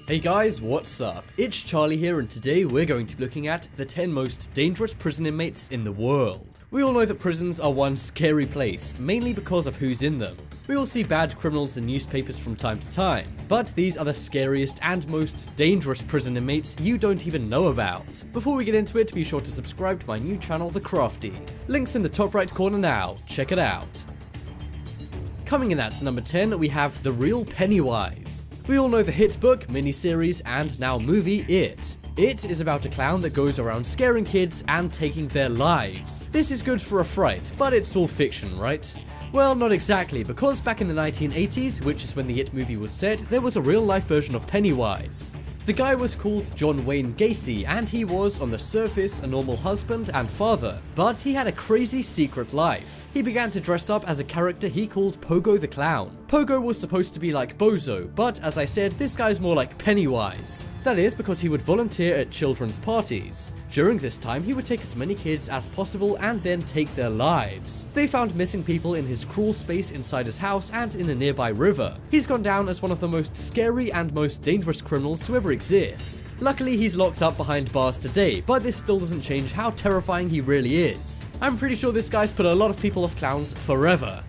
Hey guys, what's up? It's Charlie here, and today we're going to be looking at the 10 most dangerous prison inmates in the world. We all know that prisons are one scary place, mainly because of who's in them. We all see bad criminals in newspapers from time to time, but these are the scariest and most dangerous prison inmates you don't even know about. Before we get into it, be sure to subscribe to my new channel, The Crafty. Link's in the top right corner now, check it out. Coming in at number 10, we have The Real Pennywise. We all know the hit book, miniseries, and now movie It. It is about a clown that goes around scaring kids and taking their lives. This is good for a fright, but it's all fiction, right? Well, not exactly, because back in the 1980s, which is when the It movie was set, there was a real-life version of Pennywise. The guy was called John Wayne Gacy, and he was, on the surface, a normal husband and father, but he had a crazy secret life. He began to dress up as a character he called Pogo the Clown. Pogo was supposed to be like Bozo, but as I said, this guy's more like Pennywise. That is because he would volunteer at children's parties. During this time, he would take as many kids as possible and then take their lives. They found missing people in his crawl space inside his house and in a nearby river. He's gone down as one of the most scary and most dangerous criminals to ever exist. Luckily, he's locked up behind bars today, but this still doesn't change how terrifying he really is. I'm pretty sure this guy's put a lot of people off clowns forever.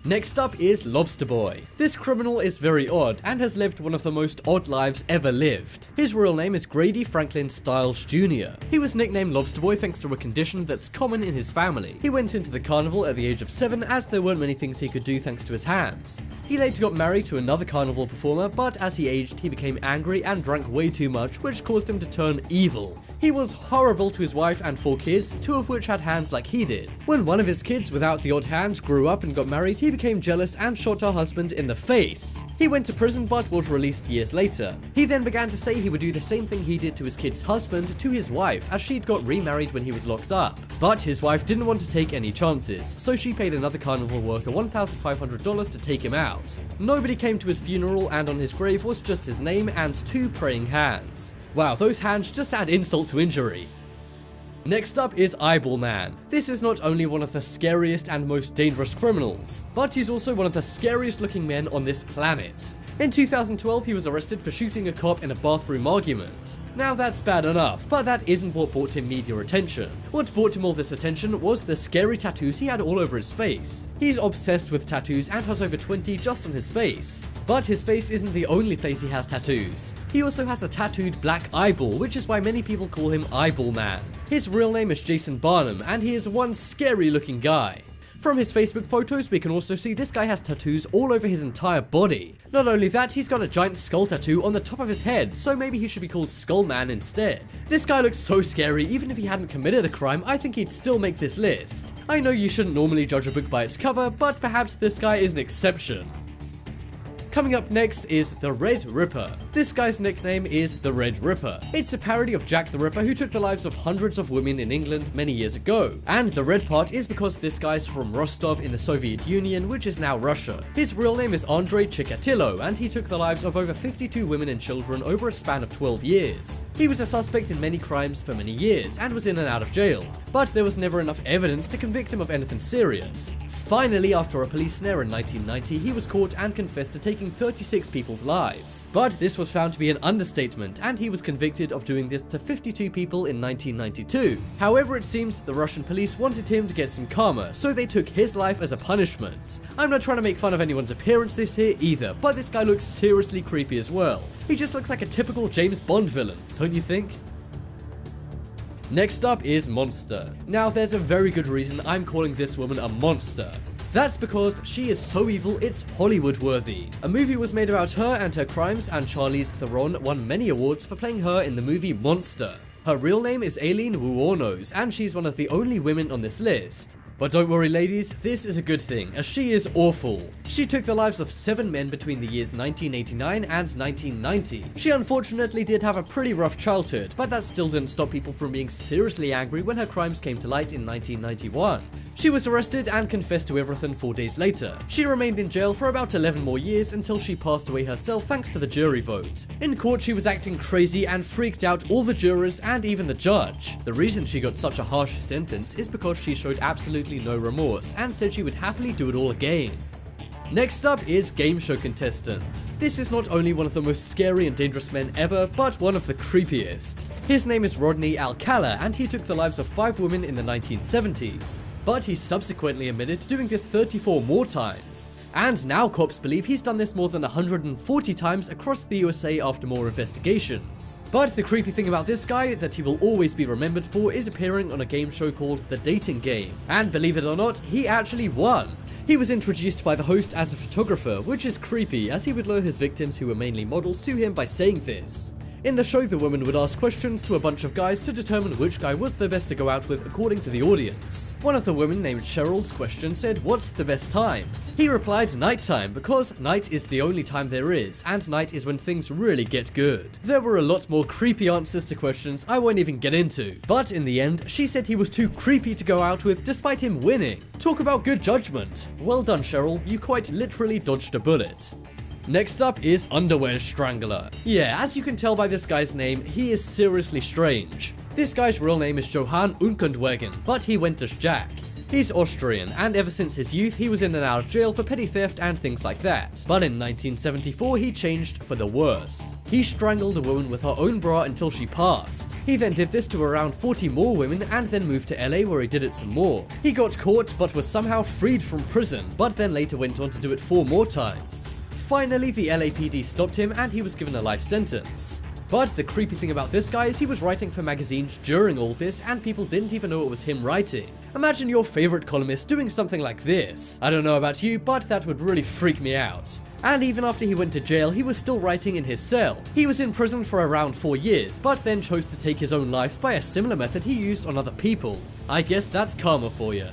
Next up is Lobster Boy. This criminal is very odd and has lived one of the most odd lives ever lived. His real name is Grady Franklin Stiles Jr. He was nicknamed Lobster Boy thanks to a condition that's common in his family. He went into the carnival at the age of 7 as there weren't many things he could do thanks to his hands. He later got married to another carnival performer, but as he aged he became angry and drank way too much, which caused him to turn evil. He was horrible to his wife and 4 kids, 2 of which had hands like he did. When one of his kids without the odd hand grew up and got married, he became jealous and shot her husband in the face. He went to prison but was released years later. He then began to say he would do the same thing he did to his kid's husband to his wife, as she'd got remarried when he was locked up. But his wife didn't want to take any chances, so she paid another carnival worker $1,500 to take him out. Nobody came to his funeral, and on his grave was just his name and 2 praying hands. Wow, those hands just add insult to injury. Next up is Eyeball Man. This is not only one of the scariest and most dangerous criminals, but he's also one of the scariest looking men on this planet. In 2012, he was arrested for shooting a cop in a bathroom argument. Now that's bad enough, but that isn't what brought him media attention. What brought him all this attention was the scary tattoos he had all over his face. He's obsessed with tattoos and has over 20 just on his face. But his face isn't the only place he has tattoos. He also has a tattooed black eyeball, which is why many people call him Eyeball Man. His real name is Jason Barnum, and he is one scary looking guy. From his Facebook photos, we can also see this guy has tattoos all over his entire body. Not only that, he's got a giant skull tattoo on the top of his head, so maybe he should be called Skull Man instead. This guy looks so scary. Even if he hadn't committed a crime, I think he'd still make this list. I know you shouldn't normally judge a book by its cover, but perhaps this guy is an exception. Coming up next is the Red Ripper. This guy's nickname is the Red Ripper. It's a parody of Jack the Ripper, who took the lives of hundreds of women in England many years ago. And the red part is because this guy's from Rostov in the Soviet Union, which is now Russia. His real name is Andrei Chikatilo, and he took the lives of over 52 women and children over a span of 12 years. He was a suspect in many crimes for many years and was in and out of jail, but there was never enough evidence to convict him of anything serious. Finally, after a police snare in 1990, he was caught and confessed to taking 36 people's lives. But this was found to be an understatement, and he was convicted of doing this to 52 people in 1992. However, it seems the Russian police wanted him to get some karma, so they took his life as a punishment. I'm not trying to make fun of anyone's appearances here either, but this guy looks seriously creepy as well. He just looks like a typical James Bond villain, don't you think? Next up is Monster. Now there's a very good reason I'm calling this woman a monster. That's because she is so evil it's Hollywood worthy. A movie was made about her and her crimes, and Charlize Theron won many awards for playing her in the movie Monster. Her real name is Aileen Wuornos, and she's one of the only women on this list. But don't worry ladies, this is a good thing, as she is awful. She took the lives of 7 men between the years 1989 and 1990. She unfortunately did have a pretty rough childhood, but that still didn't stop people from being seriously angry when her crimes came to light in 1991. She was arrested and confessed to everything 4 days later. She remained in jail for about 11 more years until she passed away herself thanks to the jury vote. In court she was acting crazy and freaked out all the jurors and even the judge. The reason she got such a harsh sentence is because she showed absolutely no remorse and said she would happily do it all again. Next up is game show contestant. This is not only one of the most scary and dangerous men ever, but one of the creepiest. His name is Rodney Alcala, and he took the lives of 5 women in the 1970s. But he subsequently admitted to doing this 34 more times. And now cops believe he's done this more than 140 times across the USA after more investigations. But the creepy thing about this guy that he will always be remembered for is appearing on a game show called The Dating Game. And believe it or not, he actually won. He was introduced by the host as a photographer, which is creepy as he would lure his victims, who were mainly models, to him by saying this. In the show, the woman would ask questions to a bunch of guys to determine which guy was the best to go out with according to the audience. One of the women, named Cheryl's question, said, "What's the best time?" He replied, "Nighttime, because night is the only time there is, and night is when things really get good." There were a lot more creepy answers to questions I won't even get into, but in the end, she said he was too creepy to go out with despite him winning. Talk about good judgment. Well done, Cheryl, you quite literally dodged a bullet. Next up is Underwear Strangler. Yeah, as you can tell by this guy's name, he is seriously strange. This guy's real name is Johann Unkundwagen, but he went as Jack. He's Austrian, and ever since his youth, he was in and out of jail for petty theft and things like that. But in 1974, he changed for the worse. He strangled a woman with her own bra until she passed. He then did this to around 40 more women and then moved to LA where he did it some more. He got caught but was somehow freed from prison, but then later went on to do it 4 more times. Finally, the LAPD stopped him and he was given a life sentence. But the creepy thing about this guy is he was writing for magazines during all this, and people didn't even know it was him writing. Imagine your favorite columnist doing something like this. I don't know about you, but that would really freak me out. And even after he went to jail, he was still writing in his cell. He was in prison for around 4 years, but then chose to take his own life by a similar method he used on other people. I guess that's karma for you.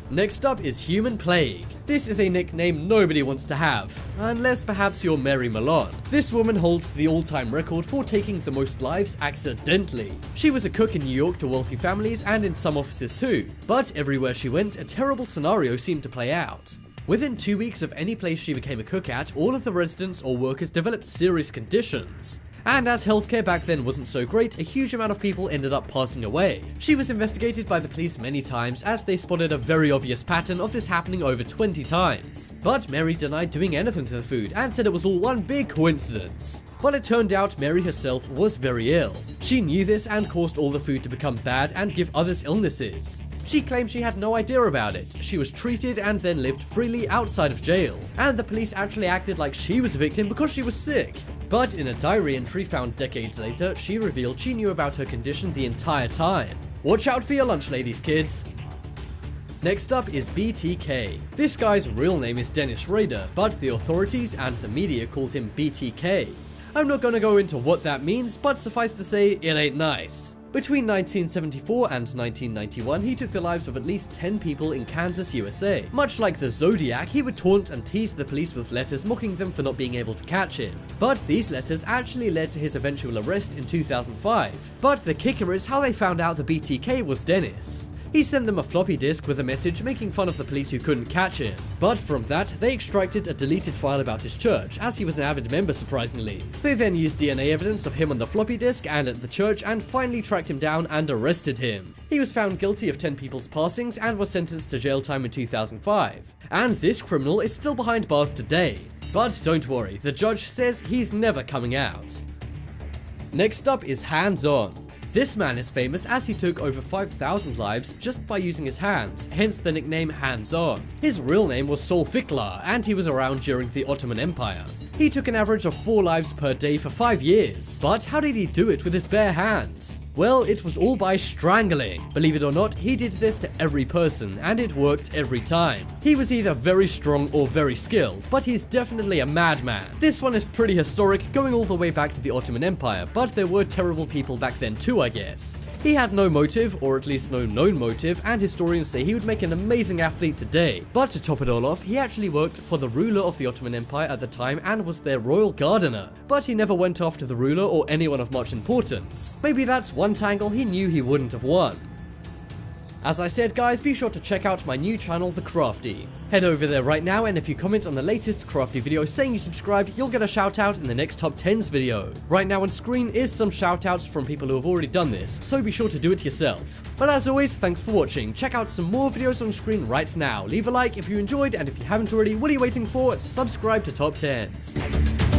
Next up is Human Plague. This is a nickname nobody wants to have, unless perhaps you're Mary Malone. This woman holds the all-time record for taking the most lives accidentally. She was a cook in New York to wealthy families and in some offices too, but everywhere she went, a terrible scenario seemed to play out. Within 2 weeks of any place she became a cook at, all of the residents or workers developed serious conditions. And as healthcare back then wasn't so great, a huge amount of people ended up passing away. She was investigated by the police many times as they spotted a very obvious pattern of this happening over 20 times. But Mary denied doing anything to the food and said it was all one big coincidence. But it turned out Mary herself was very ill. She knew this and caused all the food to become bad and give others illnesses. She claimed she had no idea about it. She was treated and then lived freely outside of jail. And the police actually acted like she was a victim because she was sick. But in a diary entry found decades later, she revealed she knew about her condition the entire time. Watch out for your lunch, ladies, kids. Next up is BTK. This guy's real name is Dennis Rader, but the authorities and the media called him BTK. I'm not gonna go into what that means, but suffice to say, it ain't nice. Between 1974 and 1991, he took the lives of at least 10 people in Kansas, USA. Much like the Zodiac, he would taunt and tease the police with letters mocking them for not being able to catch him. But these letters actually led to his eventual arrest in 2005. But the kicker is how they found out the BTK was Dennis. He sent them a floppy disk with a message making fun of the police who couldn't catch him. But from that, they extracted a deleted file about his church, as he was an avid member surprisingly. They then used DNA evidence of him on the floppy disk and at the church and finally tracked him down and arrested him. He was found guilty of 10 people's passings and was sentenced to jail time in 2005. And this criminal is still behind bars today. But don't worry, the judge says he's never coming out. Next up is Hands On. This man is famous as he took over 5,000 lives just by using his hands, hence the nickname Hands On. His real name was Saul Fiklar, and he was around during the Ottoman Empire. He took an average of 4 lives per day for 5 years. But how did he do it with his bare hands? Well, it was all by strangling. Believe it or not, he did this to every person, and it worked every time. He was either very strong or very skilled, but he's definitely a madman. This one is pretty historic, going all the way back to the Ottoman Empire, but there were terrible people back then too, I guess. He had no motive, or at least no known motive, and historians say he would make an amazing athlete today. But to top it all off, he actually worked for the ruler of the Ottoman Empire at the time and was their royal gardener. But he never went after the ruler or anyone of much importance. Maybe that's one tangle he knew he wouldn't have won. As I said guys, be sure to check out my new channel, The Crafty. Head over there right now, and if you comment on the latest Crafty video saying you subscribed, you'll get a shout out in the next top 10s video. Right now on screen is some shout outs from people who have already done this, so be sure to do it yourself. But as always, thanks for watching. Check out some more videos on screen right now. Leave a like if you enjoyed, and if you haven't already, what are you waiting for? Subscribe to Top 10s.